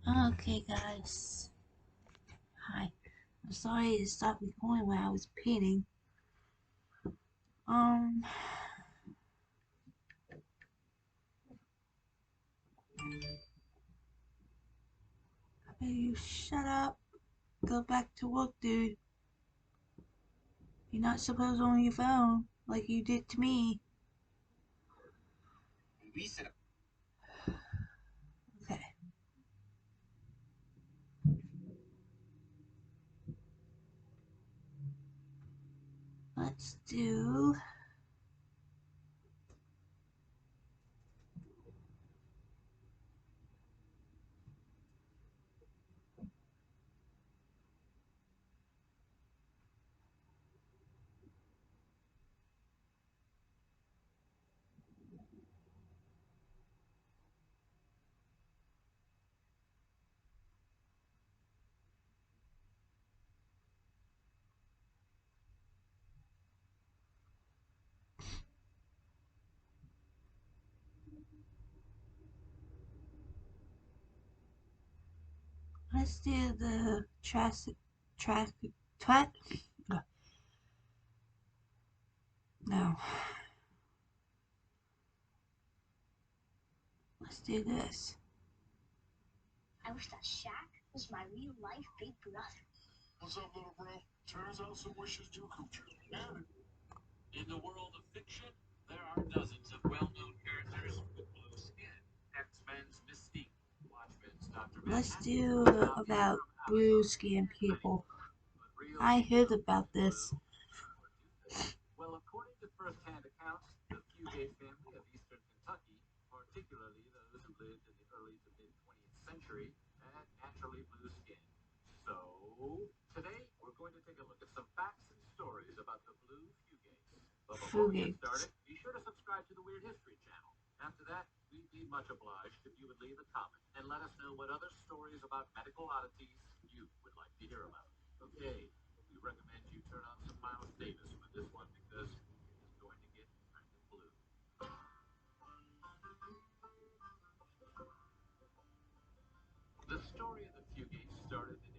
Okay, guys. Hi. I'm sorry to stop recording when I was painting. Um, I bet you shut up. Go back to work, dude. You're not supposed on your phone like you did to me. Okay. Let's do. Let's do the traffic. Twat. No. Let's do this. I wish that Shaq was my real life big brother. What's up, little bro? Turns out some wishes do come true. And in the world of fiction, there are dozens of well-known characters with blue skin. X-Men's Mystique, Watchmen's Dr. Let's Manhattan, do about blue skin people. I heard about this. Well, according to first-hand accounts, the Fugate family of eastern Kentucky, particularly those who lived in the early to mid-20th century, had naturally blue skin. So, today we're going to take a look at some facts and stories about the blue Fugates. But before we get started, be sure to subscribe to the Weird History channel. After that, we'd be much obliged if you would leave a comment and let us know what other stories about medical oddities you would like to hear about. Okay, we recommend you turn on some Miles Davis for this one because it's going to get kind of blue. The story of the Fugates started in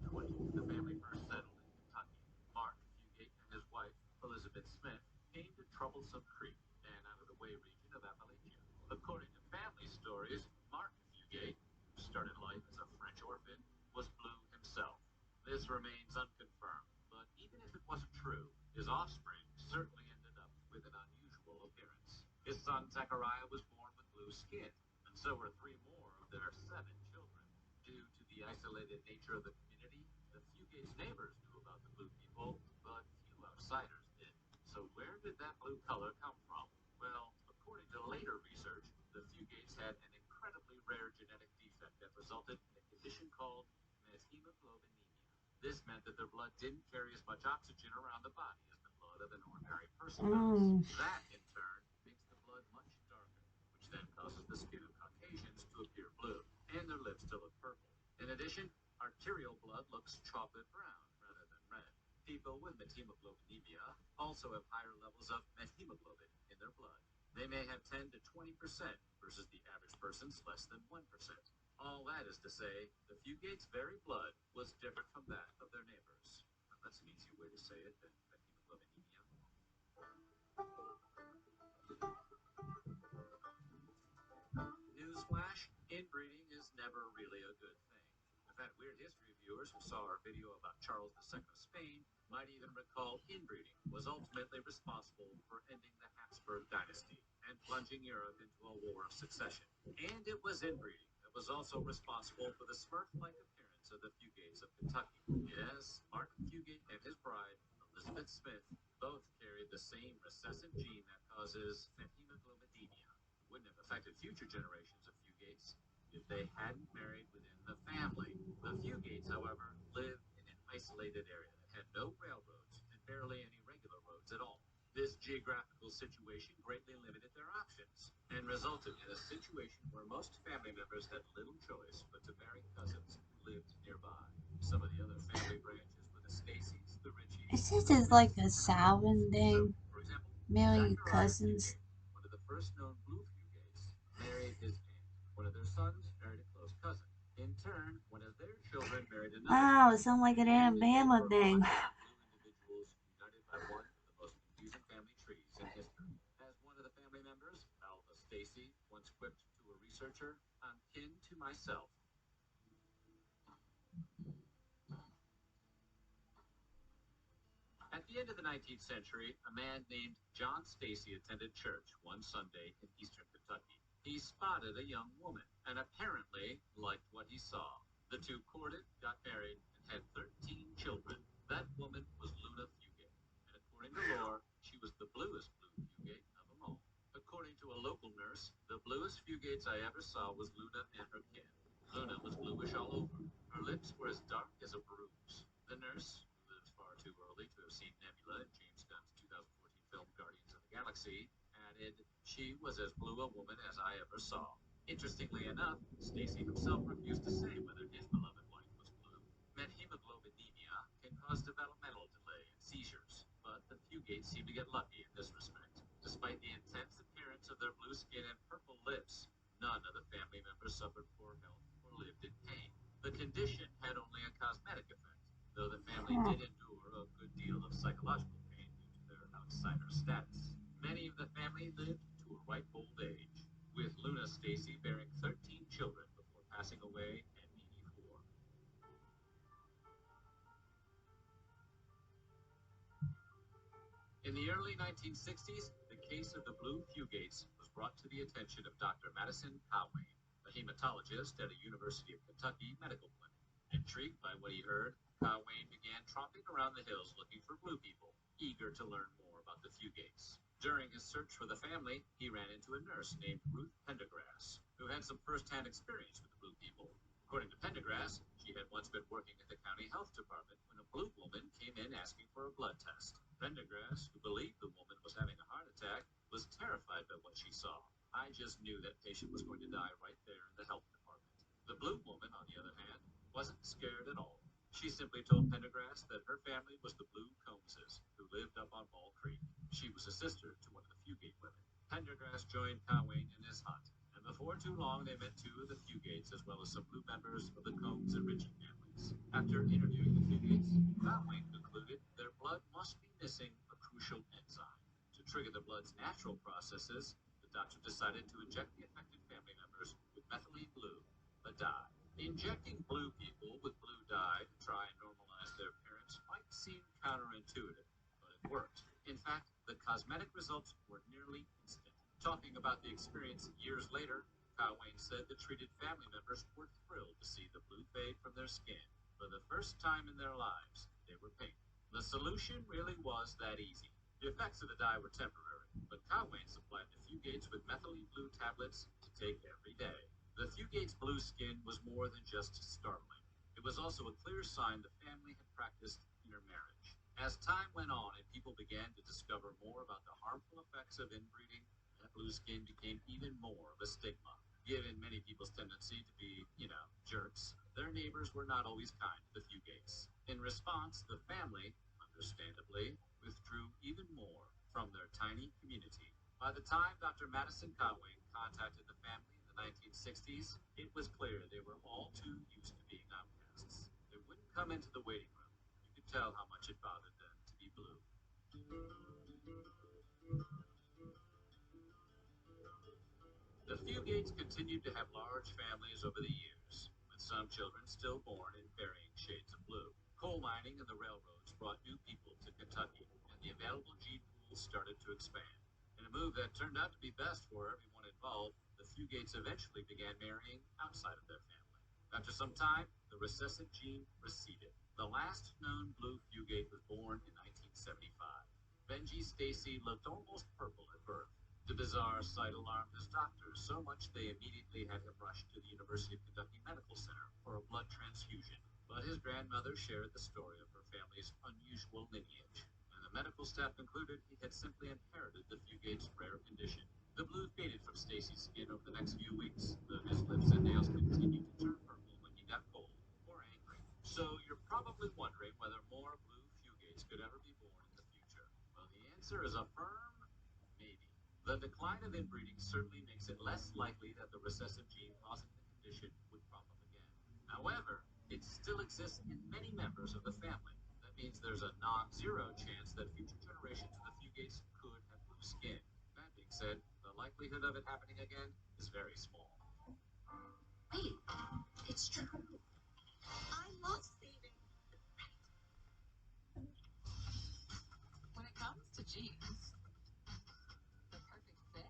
1820 when the family first settled in Kentucky. Mark Fugate and his wife, Elizabeth Smith, came to Troublesome Creek, an out-of-the-way region of Appalachia. According to family stories, Mark Fugate, who started life as a French orphan, was blue himself. This remains unconfirmed, but even if it wasn't true, his offspring certainly ended up with an unusual appearance. His son Zechariah was born with blue skin, and so were three more of their seven children. Due to the isolated nature of the community, the Fugates' neighbors knew about the blue people, but few outsiders did. So where did that blue color come from? Well, according to later research, the Fugates had an incredibly rare genetic defect that resulted in a condition called methemoglobinemia. This meant that their blood didn't carry as much oxygen around the body as the blood of an ordinary person does. That, in turn, makes the blood much darker, which then causes the skin of Caucasians to appear blue, and their lips to look purple. In addition, arterial blood looks chocolate brown rather than red. People with methemoglobinemia also have higher levels of methemoglobin in their blood. They may have 10 to 20% versus the average person's less than 1%. All that is to say, the Fugates' very blood was different from that of their neighbors. That's an easy way to say it, than methemoglobinemia. Newsflash, inbreeding is never really a good thing. In fact, Weird History viewers who saw our video about Charles II of Spain might even recall inbreeding was ultimately responsible for ending the Habsburg dynasty and plunging Europe into a war of succession. And it was inbreeding that was also responsible for the Smurf-like appearance of the Fugates of Kentucky. Yes, Mark Fugate and his bride, Elizabeth Smith, both carried the same recessive gene that causes methemoglobinemia. Wouldn't have affected future generations of Fugates if they hadn't married within the family. The Fugates, however, lived in an isolated area that had no railroads and barely any regular roads at all. This geographical situation greatly limited their options and resulted in a situation where most family members had little choice but to marry cousins who lived nearby. Some of the other family branches were the Stacys, the Richies. Is this is like a Salvin thing? For example, Marrying Zachariah cousins? Fugate, one of the first known blue Fugates, married his aunt. One of their sons married a close cousin. In turn, another Wow, it case, sounds like a an family made Alabama for a thing. bunch of blue individuals united by one of the most confusing family trees in history. As one of the family members, Alva Stacy, once quipped to a researcher, "I'm kin to myself." At the end of the 19th century, a man named John Stacy attended church one Sunday in eastern Kentucky. He spotted a young woman and apparently liked what he saw. The two courted, got married, and had 13 children. That woman was Luna Fugate, and according to lore, she was the bluest blue fugate of them all. According to a local nurse, the bluest fugates I ever saw was Luna and her kin. Luna was bluish all over. Her lips were as dark as a bruise. The nurse, who lives far too early to have seen Nebula in James Gunn's 2014 film Guardians of the Galaxy, added, "She was as blue a woman as I ever saw." Interestingly enough, Stacy himself refused to say whether his beloved wife was blue. Methemoglobinemia can cause developmental delay and seizures, but the fugates seem to get lucky in this respect. Despite the intense appearance of their blue skin and purple lips, none of the family members suffered poor health or lived in pain. The condition had only a cosmetic effect, though the family Huh. did endure a good deal of psychological pain due to their outsider status. Many of the family lived to a ripe old age, with Luna Stacy bearing 13 children before passing away at 84. In the early 1960s, the case of the blue fugates was brought to the attention of Dr. Madison Conway, a hematologist at a University of Kentucky medical clinic. Intrigued by what he heard, Conway began tromping around the hills looking for blue people, eager to learn more about the fugates. During his search for the family, he ran into a nurse named Ruth Pendergrass, who had some first-hand experience with the blue people. According to Pendergrass, she had once been working at the county health department when a blue woman came in asking for a blood test. Pendergrass, who believed the woman was having a heart attack, was terrified by what she saw. "I just knew that patient was going to die right there in the health department." The blue woman, on the other hand, wasn't scared at all. She simply told Pendergrass that her family was the Blue Combses, who lived up on Ball Creek. She was a sister to one of the Fugate women. Pendergrass joined Conway in his hunt, and before too long they met two of the Fugates as well as some blue members of the Combs and Ritchie families. After interviewing the Fugates, Conway concluded their blood must be missing a crucial enzyme. To trigger the blood's natural processes, the doctor decided to inject the affected family members with methylene blue, a dye. Injecting blue people with blue dye to try and normalize their appearance might seem counterintuitive, but it worked. In fact, the cosmetic results were nearly instant. Talking about the experience years later, Kyle Wayne said the treated family members were thrilled to see the blue fade from their skin. For the first time in their lives, they were pink. The solution really was that easy. The effects of the dye were temporary, but Kyle Wayne supplied the Fugates with methylene blue tablets to take every day. The Fugates' blue skin was more than just startling. It was also a clear sign the family had practiced intermarriage. As time went on and people began to discover more about the harmful effects of inbreeding, that blue skin became even more of a stigma. Given many people's tendency to be, jerks, their neighbors were not always kind to the Fugates. In response, the family, understandably, withdrew even more from their tiny community. By the time Dr. Madison Conway contacted the family in the 1960s, it was clear they were all too used to being outcasts. They wouldn't come into the waiting room. You could tell how much it bothered them to be blue. The Fugates continued to have large families over the years, with some children still born in varying shades of blue. Coal mining and the railroads brought new people to Kentucky, and the available gene pools started to expand. In a move that turned out to be best for everyone involved, the Fugates eventually began marrying outside of their family. After some time, the recessive gene receded. The last known blue Fugate was born in 1975. Benji Stacy looked almost purple at birth. The bizarre sight alarmed his doctors so much they immediately had him rushed to the University of Kentucky Medical Center for a blood transfusion. But his grandmother shared the story of her family's unusual lineage, and the medical staff concluded he had simply inherited the Fugate's rare condition. The blue faded from Stacy's skin over the next few weeks, though his lips and nails continued to turn purple when he got cold or angry. So you're probably wondering whether more blue Fugates could ever be born in the future. Well, the answer is a firm maybe. The decline of inbreeding certainly makes it less likely that the recessive gene causing the condition would crop up again. However, it It still exists in many members of the family. That means there's a non-zero chance that future generations of the fugates could have blue skin. That being said, the likelihood of it happening again is very small. Wait, it's true. I love saving. When it comes to jeans, the perfect fit.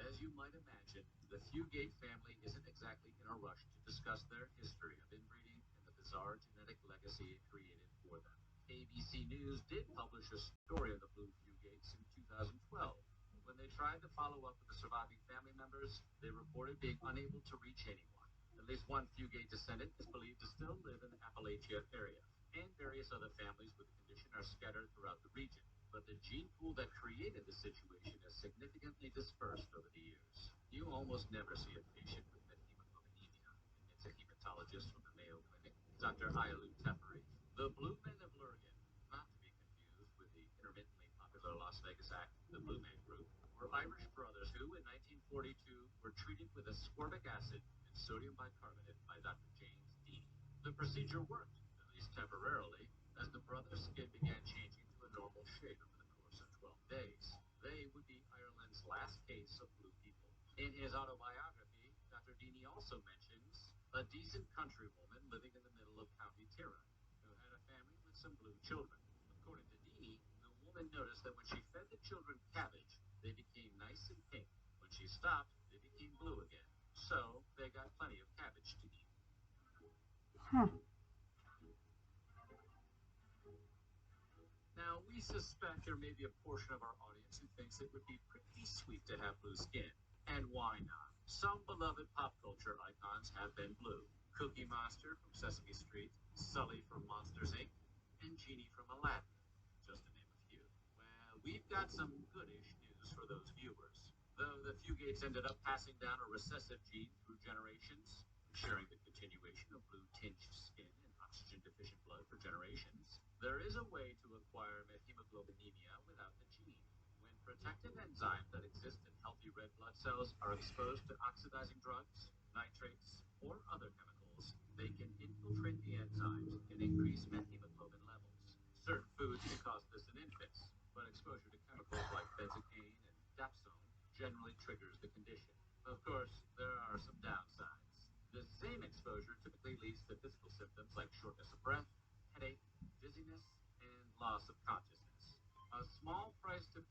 As you might imagine, the Fugate family isn't exactly in a rush to discuss their history of inbreeding and the bizarre genetic legacy it created for them. ABC News did publish a story of the blue Fugates in 2012. When they tried to follow up with the surviving family members, they reported being unable to reach anyone. At least one Fugate descendant is believed to still live in the Appalachia area, and various other families with the condition are scattered throughout the region. But the gene pool that created the situation has significantly dispersed over the years. You almost never see a patient with methemoglobinemia, admits a hematologist from the Mayo Clinic, Dr. Ayalu Teferi. The Blue Men of Lurgan, not to be confused with the intermittently popular Las Vegas act, the Blue Man Group, were Irish brothers who, in 1942, were treated with ascorbic acid and sodium bicarbonate by Dr. James Deany. The procedure worked, at least temporarily, as the brothers' skin began changing to a normal shade over the course of 12 days. They would be Ireland's last case of blue people. In his autobiography, Dr. Deany also mentions a decent countrywoman living in the middle of County Tyrone who had a family with some blue children. According to Deany, the woman noticed that when she fed the children cabbage, they became nice and pink. When she stopped, they became blue again. So they got plenty of cabbage to eat. Huh. Now, we suspect there may be a portion of our audience who thinks it would be pretty sweet to have blue skin. And why not? Some beloved pop culture icons have been blue. Cookie Monster from Sesame Street, Sully from Monsters, Inc., and Genie from Aladdin, just to name a few. Well, we've got some goodish news for those viewers. Though the Fugates ended up passing down a recessive gene through generations, sharing the continuation of blue-tinged skin and oxygen-deficient blood for generations, there is a way to acquire methemoglobinemia without the gene. When protective enzymes that exist in healthy red blood cells are exposed to oxidizing drugs, nitrates, or other chemicals, they can infiltrate the enzymes and increase methemoglobin levels. Certain foods can cause this in infants, but exposure to chemicals like benzocaine and dapsone generally triggers the condition. Of course, there are some downsides. The same exposure typically leads to physical symptoms like shortness of breath, headache, dizziness, and loss of consciousness. A small price to